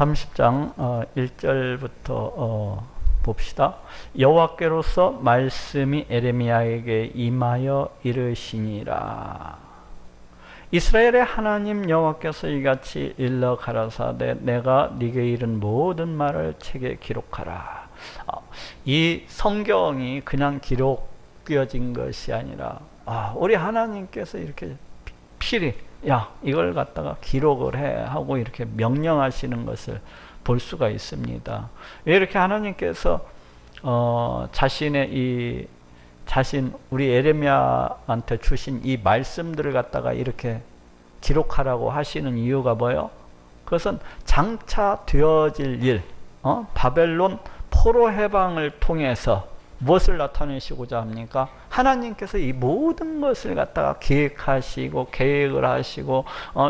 30장 1절부터 봅시다. 여호와께로서 말씀이 에레미야에게 임하여 이르시니라. 이스라엘의 하나님 여호와께서 이같이 일러 가라사대 내가 네게 이른 모든 말을 책에 기록하라. 이 성경이 그냥 기록되어진 것이 아니라 우리 하나님께서 이렇게 필히 이걸 갖다가 기록을 해 하고 이렇게 명령하시는 것을 볼 수가 있습니다. 왜 이렇게 하나님께서 자신의 우리 에레미야한테 주신 이 말씀들을 갖다가 이렇게 기록하라고 하시는 이유가 뭐예요? 그것은 장차 되어질 일, 바벨론 포로 해방을 통해서 무엇을 나타내시고자 합니까? 하나님께서 이 모든 것을 갖다가 기획하시고 계획을 하시고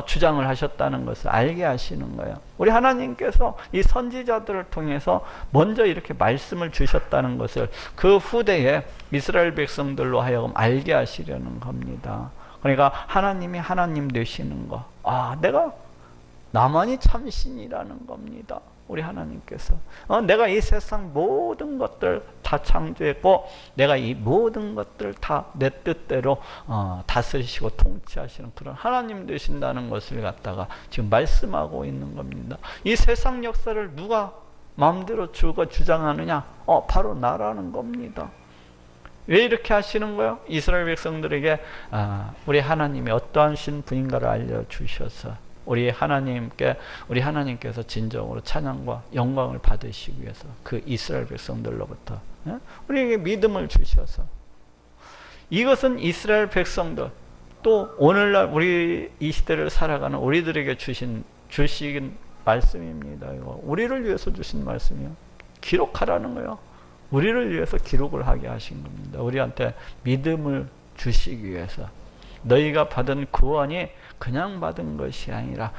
주장을 하셨다는 것을 알게 하시는 거예요. 우리 하나님께서 이 선지자들을 통해서 먼저 이렇게 말씀을 주셨다는 것을 그 후대에 이스라엘 백성들로 하여금 알게 하시려는 겁니다. 그러니까 하나님이 하나님 되시는 거, 내가 나만이 참신이라는 겁니다. 우리 하나님께서 내가 이 세상 모든 것들 다 창조했고 내가 이 모든 것들 다 내 뜻대로 다스리시고 통치하시는 그런 하나님 되신다는 것을 갖다가 지금 말씀하고 있는 겁니다. 이 세상 역사를 누가 마음대로 주장하느냐? 바로 나라는 겁니다. 왜 이렇게 하시는 거예요? 이스라엘 백성들에게 우리 하나님이 어떠한 분인가를 알려주셔서 우리 하나님께서 진정으로 찬양과 영광을 받으시기 위해서 그 이스라엘 백성들로부터 우리에게 믿음을 주셔서, 이것은 이스라엘 백성들 또 오늘날 우리 이 시대를 살아가는 우리들에게 주신 말씀입니다. 이거 우리를 위해서 주신 말씀이요. 기록하라는 거예요. 우리를 위해서 기록을 하게 하신 겁니다. 우리한테 믿음을 주시기 위해서. 너희가 받은 구원이 그냥 받은 것이 아니라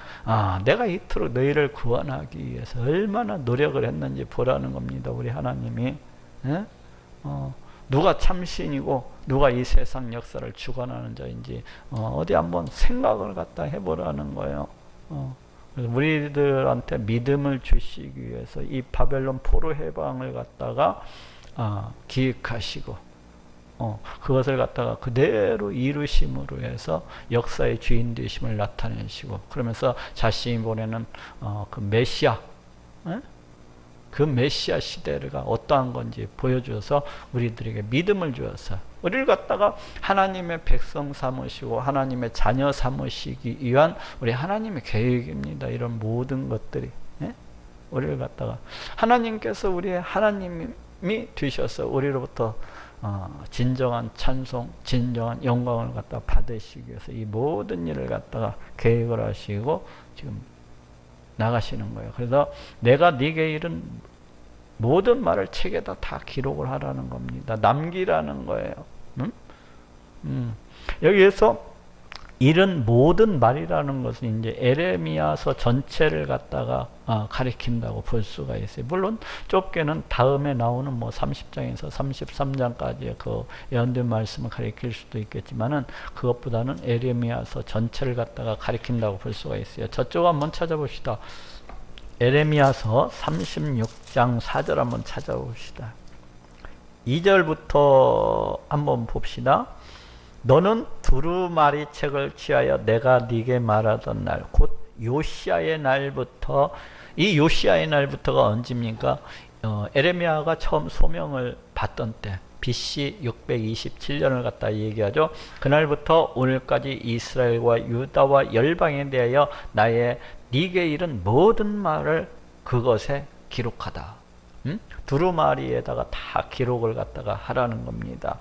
내가 이토록 너희를 구원하기 위해서 얼마나 노력을 했는지 보라는 겁니다. 우리 하나님이. 누가 참신이고 누가 이 세상 역사를 주관하는 자인지 어디 한번 생각을 갖다 해보라는 거예요. 그래서 우리들한테 믿음을 주시기 위해서 이 바벨론 포로 해방을 갖다가 기획하시고 그것을 갖다가 그대로 이루심으로 해서 역사의 주인 되심을 나타내시고, 그러면서 자신이 보내는 그 메시아, 그 메시아 시대가 어떠한 건지 보여주어서 우리들에게 믿음을 주어서 우리를 갖다가 하나님의 백성 삼으시고 하나님의 자녀 삼으시기 위한 우리 하나님의 계획입니다. 이런 모든 것들이 우리를 갖다가 하나님께서 우리의 하나님이 되셔서 우리로부터 진정한 찬송, 진정한 영광을 갖다 받으시기 위해서 이 모든 일을 갖다가 계획을 하시고 지금 나가시는 거예요. 그래서 내가 네게 이른 모든 말을 책에다 다 기록을 하라는 겁니다. 남기라는 거예요. 여기에서 이른 모든 말이라는 것은 이제 에레미야서 전체를 갖다가 가리킨다고 볼 수가 있어요. 물론 좁게는 다음에 나오는 30장에서 33장까지의 그 예언된 말씀을 가리킬 수도 있겠지만은 그것보다는 에레미야서 전체를 갖다가 가리킨다고 볼 수가 있어요. 저쪽 한번 찾아봅시다. 에레미야서 36장 4절 한번 찾아봅시다. 2절부터 한번 봅시다. 너는 두루마리 책을 취하여 내가 네게 말하던 날, 곧 요시아의 날부터, 이 요시아의 날부터가 언제입니까? 에레미야가 처음 소명을 받던 때, BC 627년을 갖다 얘기하죠. 그날부터 오늘까지 이스라엘과 유다와 열방에 대하여 나의 네게 이른 모든 말을 그것에 기록하다. 두루마리에다가 다 기록을 갖다가 하라는 겁니다.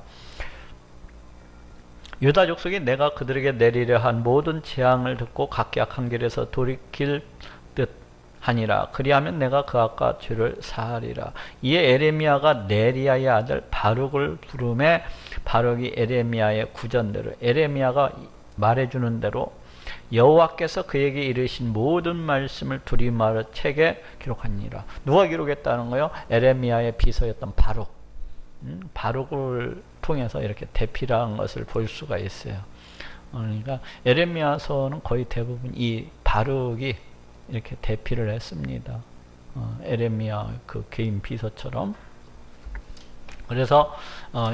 유다 족속이 내가 그들에게 내리려 한 모든 재앙을 듣고 각각 한 길에서 돌이킬 듯 하니라. 그리하면 내가 그 아까 죄를 사하리라. 이에 에레미야가 네리야의 아들 바룩을 부르매 바룩이 에레미야의 구전대로 에레미야가 말해주는 대로 여호와께서 그에게 이르신 모든 말씀을 두루마리 책에 기록하니라. 누가 기록했다는 거요? 에레미야의 비서였던 바룩. 바룩을 통해서 이렇게 대필한 것을 볼 수가 있어요. 그러니까 에레미야서는 거의 대부분 이 바룩이 이렇게 대피를 했습니다. 에레미야 그 개인 비서처럼. 그래서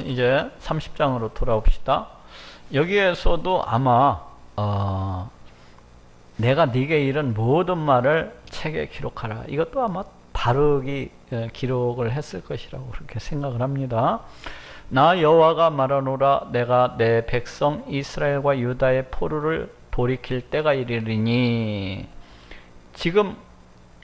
이제 30장으로 돌아옵시다. 여기에서도 아마 내가 네게 이른 모든 말을 책에 기록하라. 이것도 아마 바룩이 기록을 했을 것이라고 그렇게 생각을 합니다. 나 여호와가 말하노라. 내가 내 백성 이스라엘과 유다의 포로를 돌이킬 때가 이르리니. 지금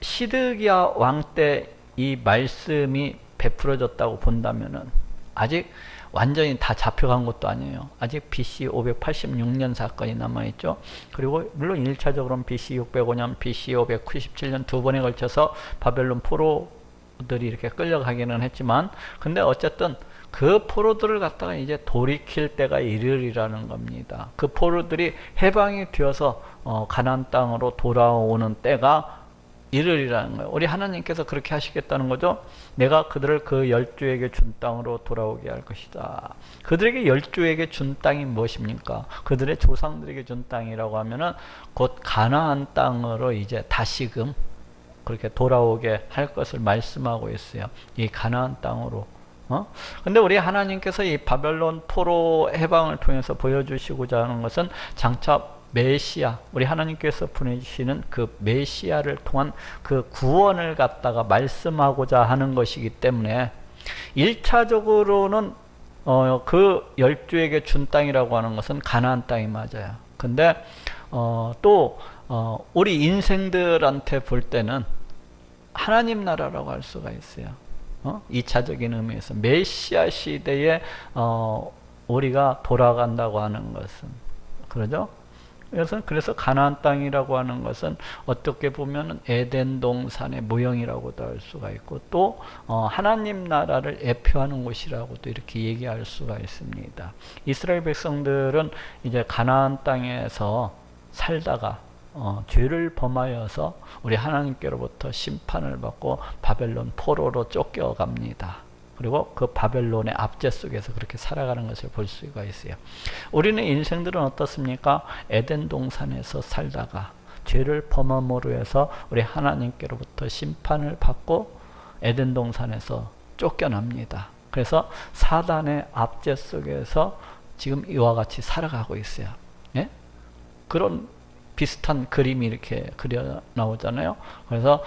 시드기야 왕 때 이 말씀이 베풀어졌다고 본다면은 아직 완전히 다 잡혀간 것도 아니에요. 아직 BC 586년 사건이 남아있죠. 그리고 물론 1차적으로는 BC 605년, BC 597년 두 번에 걸쳐서 바벨론 포로들이 이렇게 끌려가기는 했지만, 근데 어쨌든 그 포로들을 갖다가 이제 돌이킬 때가 이르리라는 겁니다. 그 포로들이 해방이 되어서 가나안 땅으로 돌아오는 때가 이르리라는 거예요. 우리 하나님께서 그렇게 하시겠다는 거죠. 내가 그들을 그 열조에게 준 땅으로 돌아오게 할 것이다. 그들에게 열조에게 준 땅이 무엇입니까? 그들의 조상들에게 준 땅이라고 하면은 곧 가나안 땅으로 이제 다시금 그렇게 돌아오게 할 것을 말씀하고 있어요. 이 가나안 땅으로. 근데 우리 하나님께서 이 바벨론 포로 해방을 통해서 보여주시고자 하는 것은 장차 메시아, 우리 하나님께서 보내주시는 그 메시아를 통한 그 구원을 갖다가 말씀하고자 하는 것이기 때문에 1차적으로는 그 열조에게 준 땅이라고 하는 것은 가나안 땅이 맞아요. 근데 또 우리 인생들한테 볼 때는 하나님 나라라고 할 수가 있어요. 2차적인 의미에서 메시아 시대에 우리가 돌아간다고 하는 것은 그러죠? 그래서 가나안 땅이라고 하는 것은 어떻게 보면 에덴 동산의 모형이라고도 할 수가 있고, 또 하나님 나라를 예표하는 곳이라고도 이렇게 얘기할 수가 있습니다. 이스라엘 백성들은 이제 가나안 땅에서 살다가 죄를 범하여서 우리 하나님께로부터 심판을 받고 바벨론 포로로 쫓겨갑니다. 그리고 그 바벨론의 압제 속에서 그렇게 살아가는 것을 볼 수가 있어요. 우리는 인생들은 어떻습니까? 에덴 동산에서 살다가 죄를 범함으로 해서 우리 하나님께로부터 심판을 받고 에덴 동산에서 쫓겨납니다. 그래서 사단의 압제 속에서 지금 이와 같이 살아가고 있어요. 예? 그런 비슷한 그림이 이렇게 그려 나오잖아요. 그래서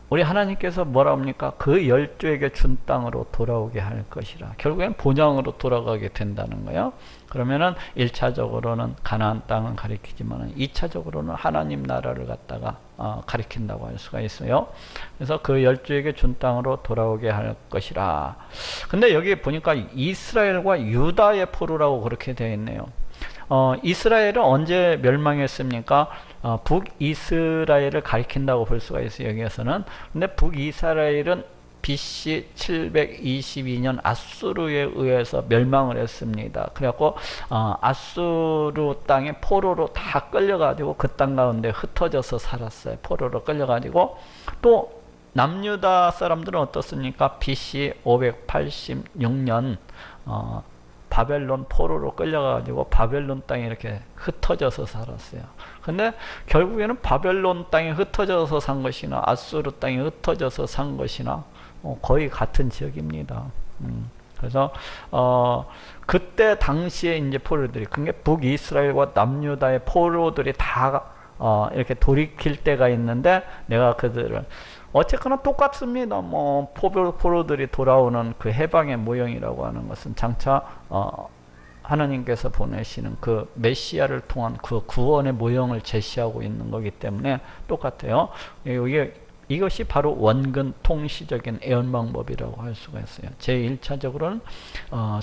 우리 하나님께서 뭐라 합니까? 그 열조에게 준 땅으로 돌아오게 할 것이라. 결국엔 본향으로 돌아가게 된다는 거예요. 그러면은 1차적으로는 가나안 땅은 가리키지만 2차적으로는 하나님 나라를 갖다가 가리킨다고 할 수가 있어요. 그래서 그 열조에게 준 땅으로 돌아오게 할 것이라. 근데 여기 보니까 이스라엘과 유다의 포로라고 그렇게 되어 있네요. 이스라엘은 언제 멸망했습니까? 북이스라엘을 가리킨다고 볼 수가 있어요. 여기에서는. 근데 북이스라엘은 BC 722년 아수르에 의해서 멸망을 했습니다. 그래갖고 아수르 땅에 포로로 다 끌려가지고 그 땅 가운데 흩어져서 살았어요. 포로로 끌려가지고. 또 남유다 사람들은 어떻습니까? BC 586년 바벨론 포로로 끌려가지고 바벨론 땅에 이렇게 흩어져서 살았어요. 근데 결국에는 바벨론 땅에 흩어져서 산 것이나 아수르 땅에 흩어져서 산 것이나 거의 같은 지역입니다. 그래서 그때 당시에 이제 포로들이, 그게 북이스라엘과 남유다의 포로들이 다 이렇게 돌이킬 때가 있는데, 내가 그들을 어쨌거나 똑같습니다. 뭐 포로들이 돌아오는 그 해방의 모형이라고 하는 것은 장차 하나님께서 보내시는 그 메시아를 통한 그 구원의 모형을 제시하고 있는 거기 때문에 똑같아요. 이것이 바로 원근 통시적인 예언 방법이라고 할 수가 있어요. 제1차적으로는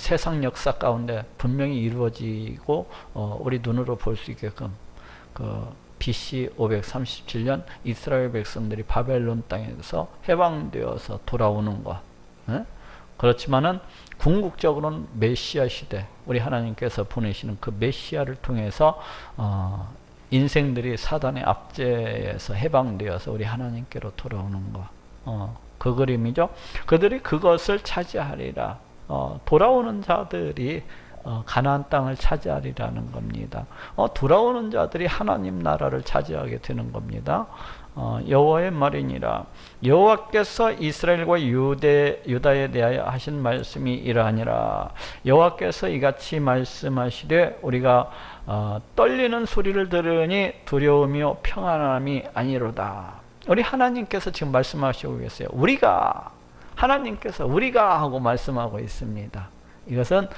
세상 역사 가운데 분명히 이루어지고 우리 눈으로 볼 수 있게끔 BC 537년 이스라엘 백성들이 바벨론 땅에서 해방되어서 돌아오는 것. 그렇지만은 궁극적으로는 메시아 시대, 우리 하나님께서 보내시는 그 메시아를 통해서 인생들이 사단의 압제에서 해방되어서 우리 하나님께로 돌아오는 것. 그 그림이죠. 그들이 그것을 차지하리라. 돌아오는 자들이 가나안 땅을 차지하리라는 겁니다. 돌아오는 자들이 하나님 나라를 차지하게 되는 겁니다. 여호와의 말이니라. 여호와께서 이스라엘과 유다에 대하여 하신 말씀이 이러하니라. 여호와께서 이같이 말씀하시되 우리가 떨리는 소리를 들으니 두려움이요 평안함이 아니로다. 우리 하나님께서 지금 말씀하시고 계세요. 하나님께서 우리가 하고 말씀하고 있습니다. 이것은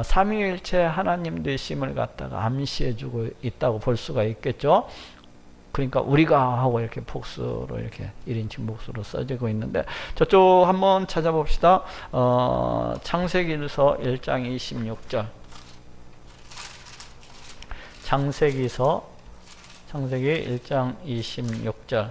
삼위일체 하나님 되심을 갖다가 암시해주고 있다고 볼 수가 있겠죠. 그러니까 우리가 하고 이렇게 복수로 이렇게 1인칭 복수로 써지고 있는데, 저쪽 한번 찾아봅시다. 창세기서 1장 26절. 창세기 1장 26절.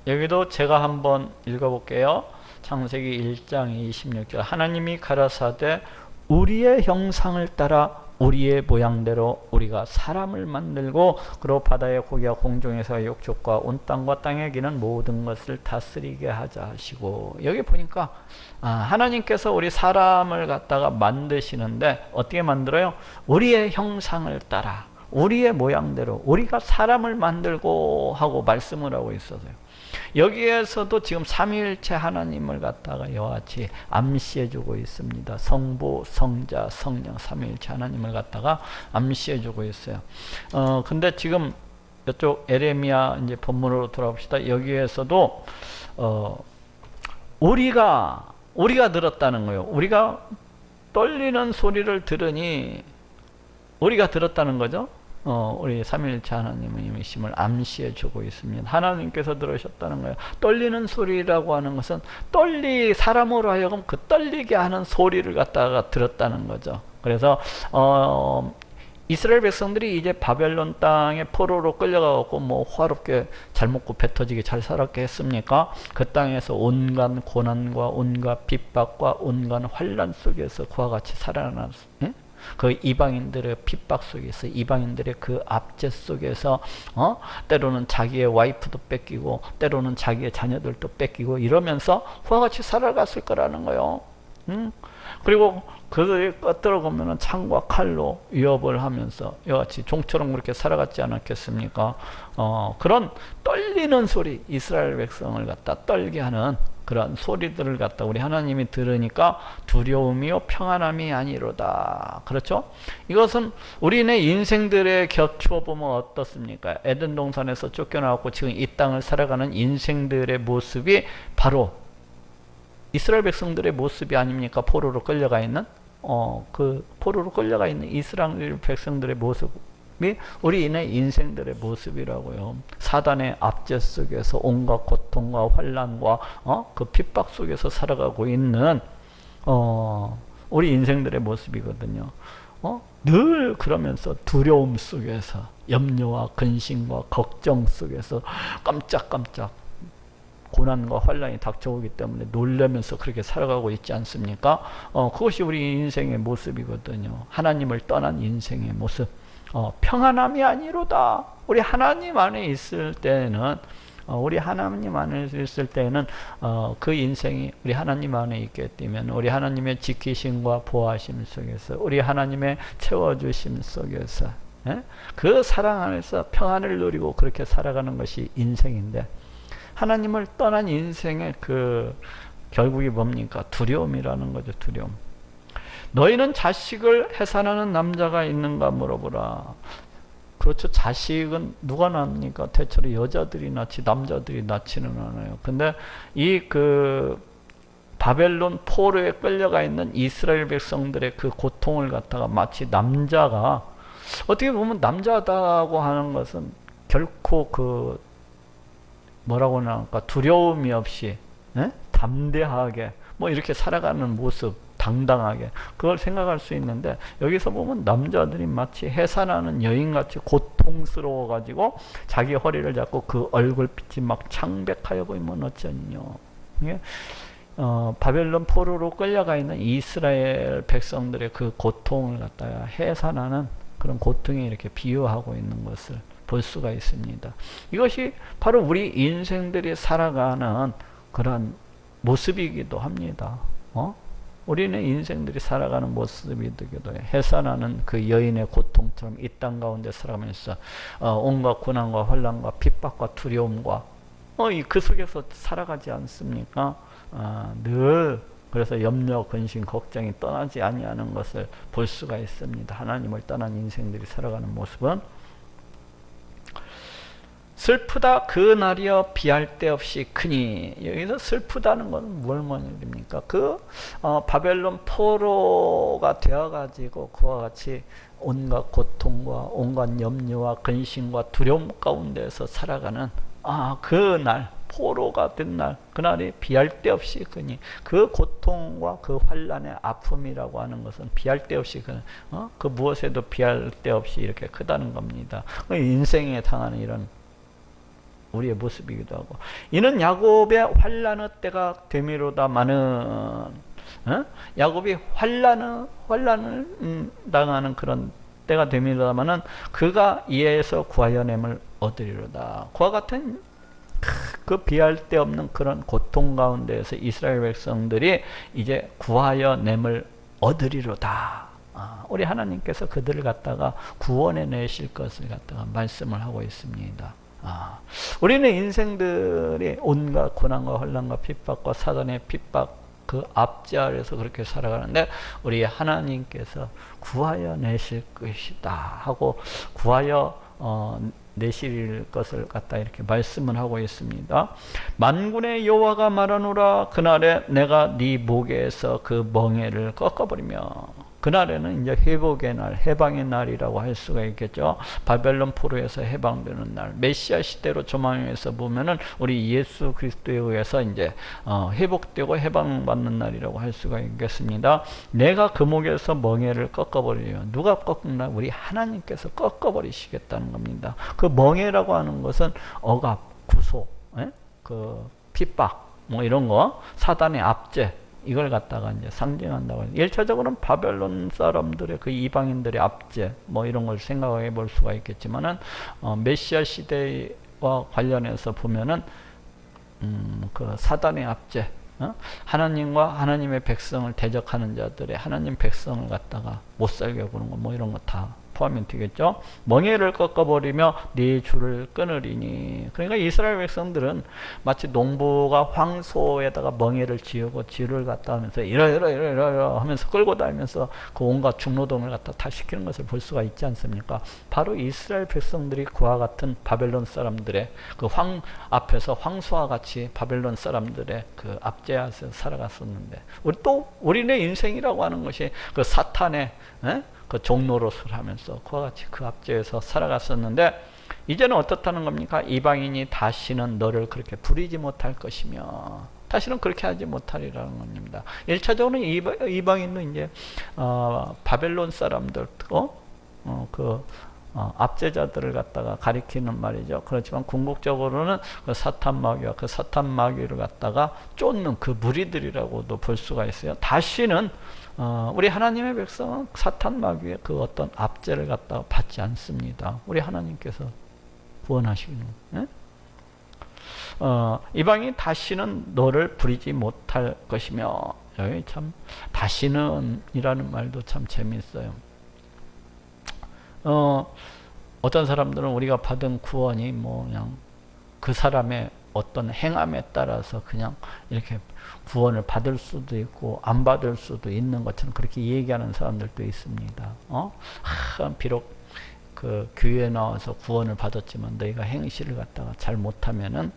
여기도 제가 한번 읽어볼게요. 창세기 1장 26절. 하나님이 가라사대 우리의 형상을 따라 우리의 모양대로 우리가 사람을 만들고 그리고 바다의 고기와 공중에서 육축과 온 땅과 땅에 기는 모든 것을 다스리게 하자 하시고, 여기 보니까 하나님께서 우리 사람을 갖다가 만드시는데 어떻게 만들어요? 우리의 형상을 따라 우리의 모양대로 우리가 사람을 만들고 하고 말씀을 하고 있어서요. 여기에서도 지금 삼위일체 하나님을 갖다가 이와 같이 암시해주고 있습니다. 성부, 성자, 성령 삼위일체 하나님을 갖다가 암시해주고 있어요. 근데 지금 이쪽 에레미야 이제 본문으로 돌아봅시다. 여기에서도 우리가 들었다는 거예요. 우리가 떨리는 소리를 들으니 우리가 들었다는 거죠. 우리 삼위일체 하나님이심을 암시해 주고 있습니다. 하나님께서 들으셨다는 거예요. 떨리는 소리라고 하는 것은 사람으로 하여금 그 떨리게 하는 소리를 갖다가 들었다는 거죠. 그래서 이스라엘 백성들이 이제 바벨론 땅에 포로로 끌려가고 뭐 화롭게 잘 먹고 배 터지게 잘 살았게 했습니까? 그 땅에서 온갖 고난과 온갖 핍박과 온갖 환난 속에서 그와 같이 살아났어요. 그 이방인들의 핍박 속에서, 이방인들의 그 압제 속에서 때로는 자기의 와이프도 뺏기고 때로는 자기의 자녀들도 뺏기고 이러면서 그와 같이 살아갔을 거라는 거예요. 그리고 그들이 겉들어 보면은 창과 칼로 위협을 하면서 이와 같이 종처럼 그렇게 살아갔지 않았겠습니까? 그런 떨리는 소리, 이스라엘 백성을 갖다 떨게 하는 그런 소리들을 갖다 우리 하나님이 들으니까 두려움이요 평안함이 아니로다. 그렇죠? 이것은 우리네 인생들에 겹쳐 보면 어떻습니까? 에덴 동산에서 쫓겨나고 지금 이 땅을 살아가는 인생들의 모습이 바로 이스라엘 백성들의 모습이 아닙니까? 포로로 끌려가 있는 그 포로로 끌려가 있는 이스라엘 백성들의 모습이 우리의 인생들의 모습이라고요. 사단의 압제 속에서 온갖 고통과 환난과 그 핍박 속에서 살아가고 있는 우리 인생들의 모습이거든요. 늘 그러면서 두려움 속에서 염려와 근심과 걱정 속에서 깜짝깜짝 고난과 환난이 닥쳐오기 때문에 놀라면서 그렇게 살아가고 있지 않습니까? 그것이 우리 인생의 모습이거든요. 하나님을 떠난 인생의 모습. 평안함이 아니로다. 우리 하나님 안에 있을 때는 그 인생이 우리 하나님 안에 있기 때문에 우리 하나님의 지키심과 보호하심 속에서 우리 하나님의 채워주심 속에서 그 사랑 안에서 평안을 누리고 그렇게 살아가는 것이 인생인데, 하나님을 떠난 인생의 그 결국이 뭡니까? 두려움이라는 거죠. 두려움. 너희는 자식을 해산하는 남자가 있는가 물어보라. 그렇죠. 자식은 누가 낳습니까? 대체로 여자들이 낳지 남자들이 낳지는 않아요. 근데 이 그 바벨론 포로에 끌려가 있는 이스라엘 백성들의 그 고통을 갖다가 마치 남자가, 어떻게 보면 남자다고 하는 것은 결코 그 뭐라고 나올까, 두려움이 없이 담대하게 뭐 이렇게 살아가는 모습, 당당하게 그걸 생각할 수 있는데, 여기서 보면 남자들이 마치 해산하는 여인같이 고통스러워 가지고 자기 허리를 잡고 그 얼굴빛이 막 창백하여 보이면 어쩌니요. 이게 바벨론 포로로 끌려가 있는 이스라엘 백성들의 그 고통을 갖다가 해산하는 그런 고통에 이렇게 비유하고 있는 것을 볼 수가 있습니다. 이것이 바로 우리 인생들이 살아가는 그런 모습이기도 합니다. 우리는 인생들이 살아가는 모습이 되기도 해. 해산하는 그 여인의 고통처럼 이 땅 가운데 살아가면서 온갖 고난과 환난과 핍박과 두려움과 그 속에서 살아가지 않습니까? 늘 그래서 염려, 근심, 걱정이 떠나지 아니하는 것을 볼 수가 있습니다. 하나님을 떠난 인생들이 살아가는 모습은 슬프다 그 날이여 비할 데 없이 크니. 여기서 슬프다는 것은 뭘 말입니까? 바벨론 포로가 되어가지고 그와 같이 온갖 고통과 온갖 염려와 근심과 두려움 가운데서 살아가는 그날, 포로가 된 날, 그날이 비할 데 없이 크니. 그 고통과 그 환난의 아픔이라고 하는 것은 비할 데 없이 그 무엇에도 비할 데 없이 이렇게 크다는 겁니다. 인생에 당하는 이런 우리의 모습이기도 하고, 이는 야곱의 환난의 때가 되미로다마는, 야곱이 환난을 당하는 그런 때가 되미로다마는 그가 이에서 구하여 냄을 얻으리로다. 그와 같은 그 비할 데 없는 그런 고통 가운데에서 이스라엘 백성들이 이제 구하여 냄을 얻으리로다. 우리 하나님께서 그들을 갖다가 구원해 내실 것을 갖다가 말씀을 하고 있습니다. 우리는 인생들이 온갖 고난과 환난과 핍박과 사단의 핍박 그 압제 아래서 그렇게 살아가는데, 우리 하나님께서 구하여 내실 것이다 하고 구하여 내실 것을 갖다 이렇게 말씀을 하고 있습니다. 만군의 여호와가 말하노라. 그날에 내가 네 목에서 그 멍에를 꺾어버리며. 그날에는 이제 회복의 날, 해방의 날이라고 할 수가 있겠죠. 바벨론 포로에서 해방되는 날, 메시아 시대로 조망해서 보면은 우리 예수 그리스도에 의해서 이제 회복되고 해방받는 날이라고 할 수가 있겠습니다. 내가 그 목에서 멍에를 꺾어버리려. 누가 꺾나? 우리 하나님께서 꺾어버리시겠다는 겁니다. 그 멍에라고 하는 것은 억압, 구속, 그 핍박, 뭐 이런 거, 사단의 압제, 이걸 갖다가 이제 상징한다고 해요. 1차적으로는 바벨론 사람들의 그 이방인들의 압제, 뭐 이런 걸 생각해 볼 수가 있겠지만은, 메시아 시대와 관련해서 보면은, 그 사단의 압제, 하나님과 하나님의 백성을 대적하는 자들의 하나님 백성을 갖다가 못 살게 구는 거, 뭐 이런 거 다 포함이 되겠죠. 멍에를 꺾어버리며 네 줄을 끊으리니. 그러니까 이스라엘 백성들은 마치 농부가 황소에다가 멍에를 지우고 줄을 갖다 하면서 이러 하면서 끌고 다니면서 그 온갖 중노동을 갖다 다 시키는 것을 볼 수가 있지 않습니까? 바로 이스라엘 백성들이 그와 같은 바벨론 사람들의 그 앞에서 황소와 같이 바벨론 사람들의 그 압제하에서 살아갔었는데, 우리네 인생이라고 하는 것이 그 사탄의 그 종노릇을 하면서 그와 같이 그 압제에서 살아갔었는데, 이제는 어떻다는 겁니까? 이방인이 다시는 너를 그렇게 부리지 못할 것이며, 다시는 그렇게 하지 못하리라는 겁니다. 1차적으로는 이방인도 이제 바벨론 사람들, 압제자들을 갖다가 가리키는 말이죠. 그렇지만 궁극적으로는 그 사탄 마귀와 그 사탄 마귀를 갖다가 쫓는 그 무리들이라고도 볼 수가 있어요. 다시는 우리 하나님의 백성은 사탄 마귀의 그 어떤 압제를 갖다가 받지 않습니다. 우리 하나님께서 구원하시는. 이방이 다시는 너를 부리지 못할 것이며. 여기 참 다시는 이라는 말도 참 재미있어요. 어떤 사람들은 우리가 받은 구원이 뭐 그냥 그 사람의 어떤 행함에 따라서 그냥 이렇게 구원을 받을 수도 있고 안 받을 수도 있는 것처럼 그렇게 얘기하는 사람들도 있습니다. 비록 그 교회에 나와서 구원을 받았지만 너희가 행실을 갖다가 잘 못하면은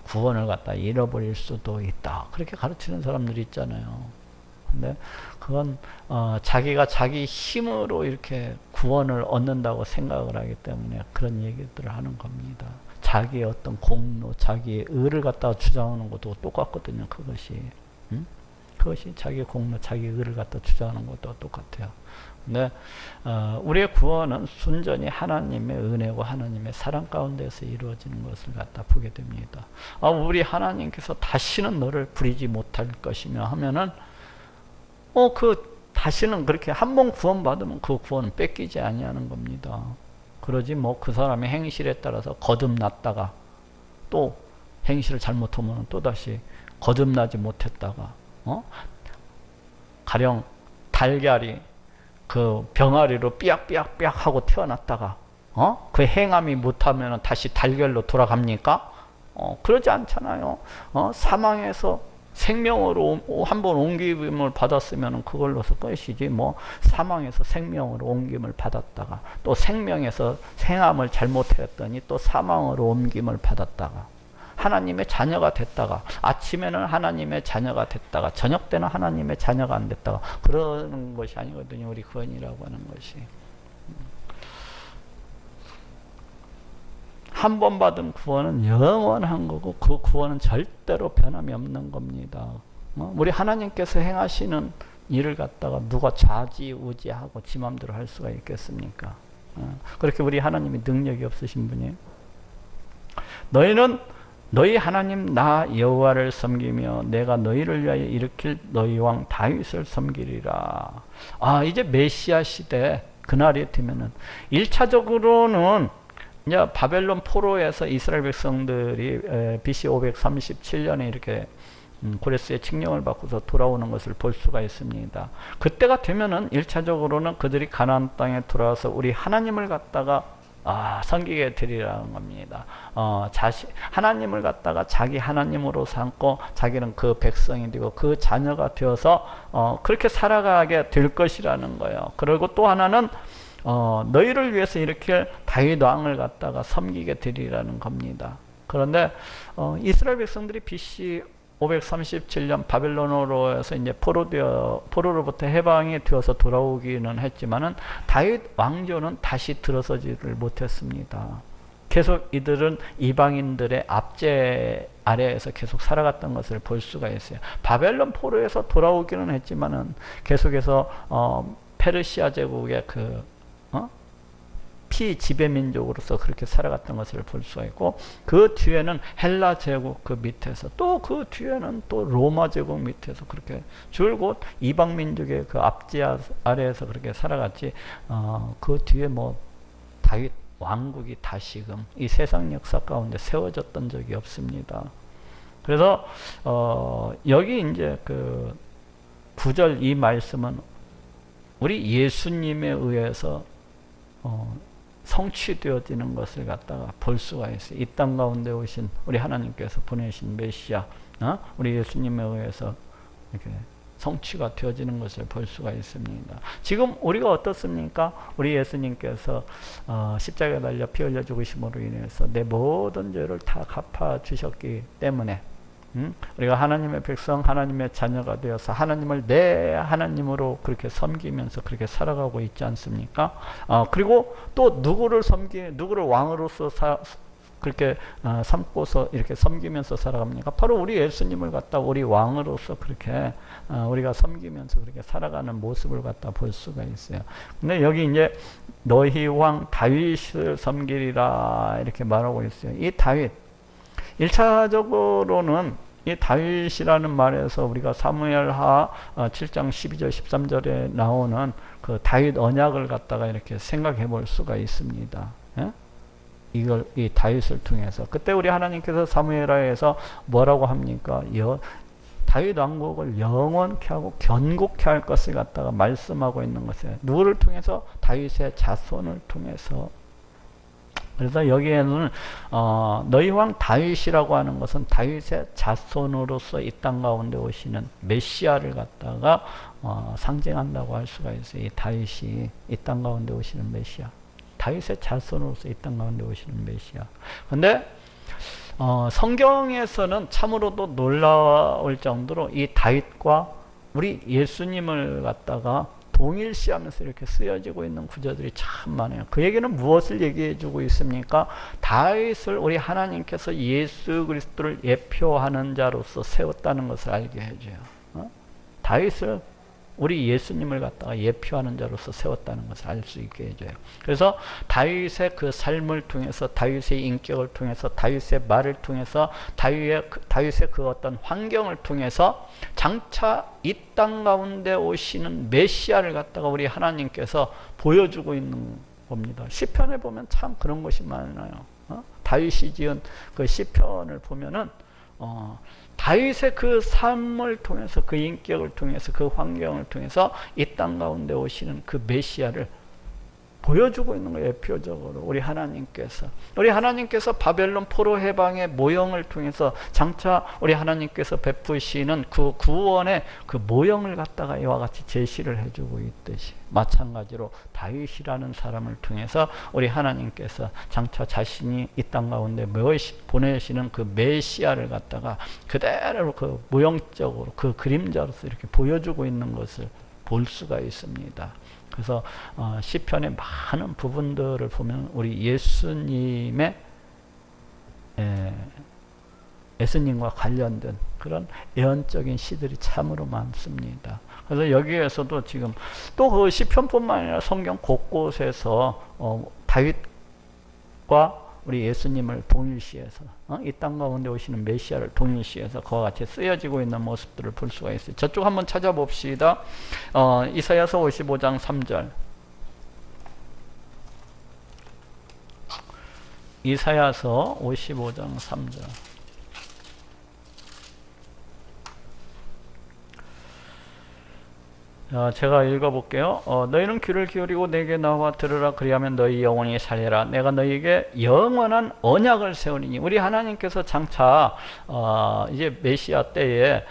구원을 갖다 잃어버릴 수도 있다. 그렇게 가르치는 사람들이 있잖아요. 근데 그건 자기가 자기 힘으로 이렇게 구원을 얻는다고 생각을 하기 때문에 그런 얘기들을 하는 겁니다. 자기의 어떤 공로, 자기의 의를 갖다가 주장하는 것도 똑같거든요. 그것이 자기의 공로, 자기의 의를 갖다 주장하는 것도 똑같아요. 근데 우리의 구원은 순전히 하나님의 은혜고 하나님의 사랑 가운데서 이루어지는 것을 갖다 보게 됩니다. 우리 하나님께서 다시는 너를 부리지 못할 것이며 하면은 다시는 그렇게 한 번 구원받으면 그 구원은 뺏기지 아니하는 겁니다. 그러지 뭐 그 사람의 행실에 따라서 거듭났다가 또 행실을 잘못하면 또다시 거듭나지 못했다가 가령 달걀이 그 병아리로 삐약삐약삐약 하고 태어났다가 그 행함이 못하면 다시 달걀로 돌아갑니까? 그러지 않잖아요. 사망에서 생명으로 한번 옮김을 받았으면 그걸로서 끝이지, 뭐 사망에서 생명으로 옮김을 받았다가 또 생명에서 행함을 잘못했더니 또 사망으로 옮김을 받았다가 하나님의 자녀가 됐다가 아침에는 하나님의 자녀가 됐다가 저녁 때는 하나님의 자녀가 안 됐다가 그러는 것이 아니거든요. 우리 구원이라고 하는 것이 한 번 받은 구원은 영원한 거고 그 구원은 절대로 변함이 없는 겁니다. 우리 하나님께서 행하시는 일을 갖다가 누가 좌지우지하고 지 맘대로 할 수가 있겠습니까? 그렇게 우리 하나님이 능력이 없으신 분이에요. 너희는 너희 하나님 나 여호와를 섬기며 내가 너희를 위하여 일으킬 너희 왕 다윗을 섬기리라. 이제 메시아 시대 그날이 되면은 1차적으로는 이제 바벨론 포로에서 이스라엘 백성들이 BC 537년에 이렇게 고레스의 칙령을 받고서 돌아오는 것을 볼 수가 있습니다. 그때가 되면은 1차적으로는 그들이 가나안 땅에 돌아와서 우리 하나님을 갖다가 섬기게 되리라는 겁니다. 하나님을 갖다가 자기 하나님으로 삼고 자기는 그 백성이 되고 그 자녀가 되어서 그렇게 살아가게 될 것이라는 거예요. 그리고 또 하나는 너희를 위해서 이렇게 다윗 왕을 갖다가 섬기게 되리라는 겁니다. 그런데 이스라엘 백성들이 BC 537년 바벨론으로에서 이제 포로로부터 해방이 되어서 돌아오기는 했지만은 다윗 왕조는 다시 들어서지를 못했습니다. 계속 이들은 이방인들의 압제 아래에서 계속 살아갔던 것을 볼 수가 있어요. 바벨론 포로에서 돌아오기는 했지만은 계속해서 페르시아 제국의 피지배민족으로서 그렇게 살아갔던 것을 볼 수가 있고 그 뒤에는 헬라 제국 그 밑에서 또 그 뒤에는 또 로마 제국 밑에서 그렇게 줄곧 이방민족의 그 압제 아래에서 그렇게 살아갔지 그 뒤에 뭐 다윗 왕국이 다시금 이 세상 역사 가운데 세워졌던 적이 없습니다. 그래서 여기 이제 그 9절 이 말씀은 우리 예수님에 의해서 성취되어지는 것을 갖다가 볼 수가 있어요. 이 땅 가운데 오신 우리 하나님께서 보내신 메시아, 우리 예수님에 의해서 이렇게 성취가 되어지는 것을 볼 수가 있습니다. 지금 우리가 어떻습니까? 우리 예수님께서 십자가에 달려 피 흘려 죽으심으로 인해서 내 모든 죄를 다 갚아 주셨기 때문에 우리가 하나님의 백성, 하나님의 자녀가 되어서 하나님을 내 하나님으로 그렇게 섬기면서 그렇게 살아가고 있지 않습니까? 그리고 또 누구를 왕으로서 그렇게 삼고서 이렇게 섬기면서 살아갑니까? 바로 우리 예수님을 갖다 우리 왕으로서 그렇게 우리가 섬기면서 그렇게 살아가는 모습을 갖다 볼 수가 있어요. 근데 여기 이제 너희 왕 다윗을 섬기리라 이렇게 말하고 있어요. 이 다윗 1차적으로는 이 다윗이라는 말에서 우리가 사무엘하 7장 12절 13절에 나오는 그 다윗 언약을 갖다가 이렇게 생각해 볼 수가 있습니다. 예? 이 다윗을 통해서 그때 우리 하나님께서 사무엘하에서 뭐라고 합니까? 다윗 왕국을 영원케 하고 견고케 할 것을 갖다가 말씀하고 있는 것이에요. 누구를 통해서? 다윗의 자손을 통해서. 그래서 여기에는 너희 왕 다윗이라고 하는 것은 다윗의 자손으로서 이 땅 가운데 오시는 메시아를 갖다가 상징한다고 할 수가 있어요. 이 다윗이 이 땅 가운데 오시는 메시아, 다윗의 자손으로서 이 땅 가운데 오시는 메시아. 근데 성경에서는 참으로도 놀라울 정도로 이 다윗과 우리 예수님을 갖다가 동일시하면서 이렇게 쓰여지고 있는 구절들이 참 많아요. 그 얘기는 무엇을 얘기해 주고 있습니까? 다윗을 우리 하나님께서 예수 그리스도를 예표하는 자로서 세웠다는 것을 알게 해줘요. 다윗을 우리 예수님을 갖다가 예표하는 자로서 세웠다는 것을 알 수 있게 해줘요. 그래서 다윗의 그 삶을 통해서, 다윗의 인격을 통해서, 다윗의 말을 통해서, 다윗의 그 어떤 환경을 통해서 장차 이 땅 가운데 오시는 메시아를 갖다가 우리 하나님께서 보여주고 있는 겁니다. 시편에 보면 참 그런 것이 많아요. 다윗이 지은 그 시편을 보면은 다윗의 그 삶을 통해서, 그 인격을 통해서, 그 환경을 통해서 이 땅 가운데 오시는 그 메시아를 보여주고 있는 거예요. 표적으로 우리 하나님께서 바벨론 포로 해방의 모형을 통해서 장차 우리 하나님께서 베푸시는 그 구원의 그 모형을 갖다가 이와 같이 제시를 해주고 있듯이, 마찬가지로 다윗이라는 사람을 통해서 우리 하나님께서 장차 자신이 이 땅 가운데 보내시는 그 메시아를 갖다가 그대로 그 모형적으로, 그 그림자로서 이렇게 보여주고 있는 것을 볼 수가 있습니다. 그래서 시편의 많은 부분들을 보면 우리 예수님과 관련된 그런 예언적인 시들이 참으로 많습니다. 그래서 여기에서도 지금 또 그 시편뿐만 아니라 성경 곳곳에서 다윗과 우리 예수님을 동일시해서 이 땅 가운데 오시는 메시아를 동일시해서 그와 같이 쓰여지고 있는 모습들을 볼 수가 있어요. 저쪽 한번 찾아봅시다. 이사야서 55장 3절. 이사야서 55장 3절. 제가 읽어볼게요. 너희는 귀를 기울이고 내게 나와 들으라. 그리하면 너희 영혼이 살리라. 내가 너희에게 영원한 언약을 세우리니. 우리 하나님께서 장차 이제 메시아 때에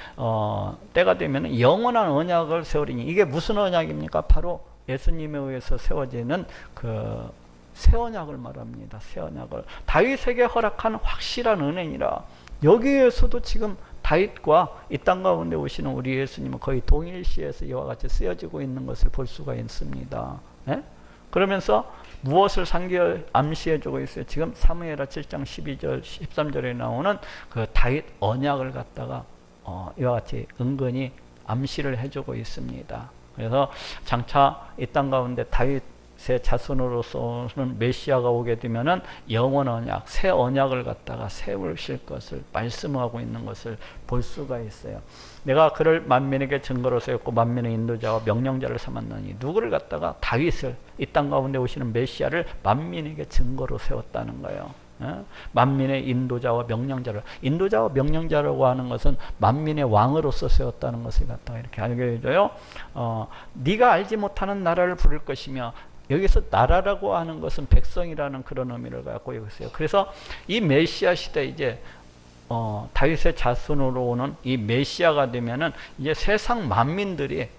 때가 되면 영원한 언약을 세우리니. 이게 무슨 언약입니까? 바로 예수님에 의해서 세워지는 그 새 언약을 말합니다. 새 언약을 다윗에게 허락한 확실한 은혜니라. 여기에서도 지금 다윗과 이 땅 가운데 오시는 우리 예수님은 거의 동일시해서 이와 같이 쓰여지고 있는 것을 볼 수가 있습니다. 예? 그러면서 무엇을 암시해주고 있어요? 지금 사무엘하 7장 12절 13절에 나오는 그 다윗 언약을 갖다가 이와 같이 은근히 암시를 해주고 있습니다. 그래서 장차 이 땅 가운데 다윗의 자손으로서는 메시아가 오게 되면은 영원 언약, 새 언약을 갖다가 세우실 것을 말씀하고 있는 것을 볼 수가 있어요. 내가 그를 만민에게 증거로 세웠고 만민의 인도자와 명령자를 삼았느니. 누구를 갖다가? 다윗을, 이 땅 가운데 오시는 메시아를 만민에게 증거로 세웠다는 거예요. 만민의 인도자와 명령자를, 인도자와 명령자라고 하는 것은 만민의 왕으로서 세웠다는 것을 갖다가 이렇게 알게 해줘요. 네가 알지 못하는 나라를 부를 것이며, 여기서 나라라고 하는 것은 백성이라는 그런 의미를 갖고 있어요. 그래서 이 메시아 시대, 이제 다윗의 자손으로 오는 이 메시아가 되면은 이제 세상 만민들이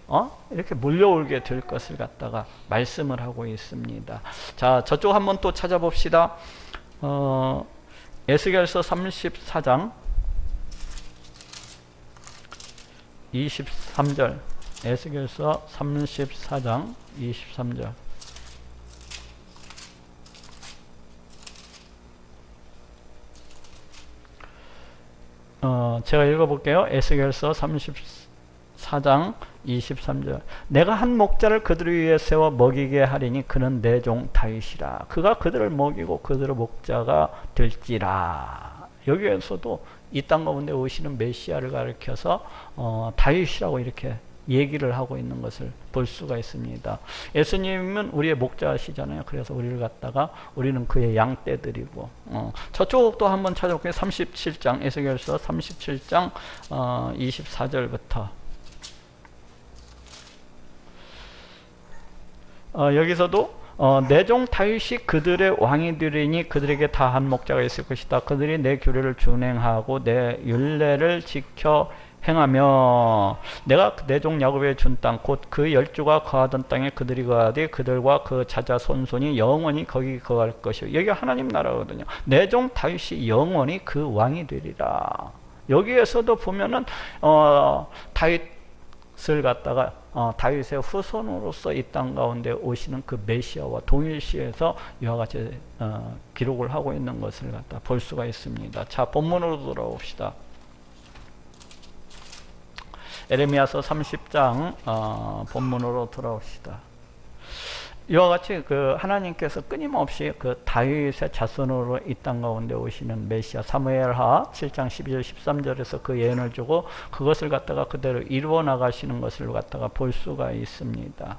이렇게 몰려오게 될 것을 갖다가 말씀을 하고 있습니다. 자, 저쪽 한번 또 찾아봅시다. 에스겔서 34장 23절. 에스겔서 34장 23절. 제가 읽어볼게요. 에스겔서 34장 23절. 내가 한 목자를 그들 위에 세워 먹이게 하리니 그는 내 종 다윗이라. 그가 그들을 먹이고 그들의 목자가 될지라. 여기에서도 이 땅 가운데 오시는 메시아를 가리켜서 다윗이라고 이렇게 얘기를 하고 있는 것을 볼 수가 있습니다. 예수님은 우리의 목자시잖아요. 그래서 우리를 갖다가 우리는 그의 양떼들이고. 저쪽도 한번 찾아볼게요. 37장, 에스겔서 37장 24절부터. 여기서도 내 종 다윗이 그들의 왕이 되리니 그들에게 다 한 목자가 있을 것이다. 그들이 내 규례를 준행하고 내 율례를 지켜 행하며 내가 내 종 야곱에 준 땅 곧 그 열조가 거하던 땅에 그들이 거하되 그들과 그 자자 손손이 영원히 거기 거할 것이요. 여기가 하나님 나라거든요. 내 종 다윗이 영원히 그 왕이 되리라. 여기에서도 보면은 다윗을 갖다가 다윗의 후손으로서 이 땅 가운데 오시는 그 메시아와 동일시해서 이와 같이 기록을 하고 있는 것을 갖다 볼 수가 있습니다. 자, 본문으로 돌아옵시다. 에레미야서 30장 본문으로 돌아옵시다. 이와 같이 그 하나님께서 끊임없이 그 다윗의 자손으로 이 땅 가운데 오시는 메시아, 사무엘하 7장 12절 13절에서 그 예언을 주고 그것을 갖다가 그대로 이루어 나가시는 것을 갖다가 볼 수가 있습니다.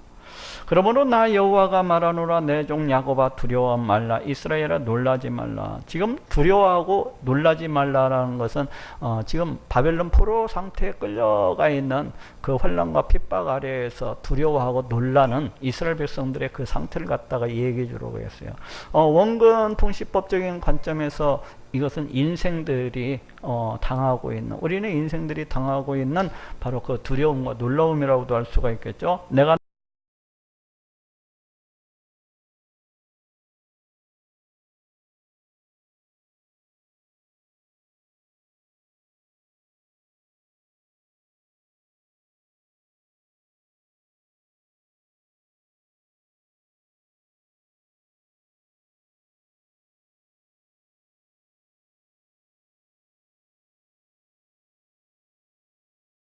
그러므로 나 여호와가 말하노라 내 종 야곱아 두려워 말라 이스라엘아 놀라지 말라. 지금 두려워하고 놀라지 말라라는 것은 지금 바벨론 포로 상태에 끌려가 있는 그 환난과 핍박 아래에서 두려워하고 놀라는 이스라엘 백성들의 그 상태를 갖다가 얘기해 주려고 했어요. 원근 통치법적인 관점에서 이것은 인생들이 당하고 있는, 우리는 인생들이 당하고 있는 바로 그 두려움과 놀라움이라고도 할 수가 있겠죠. 내가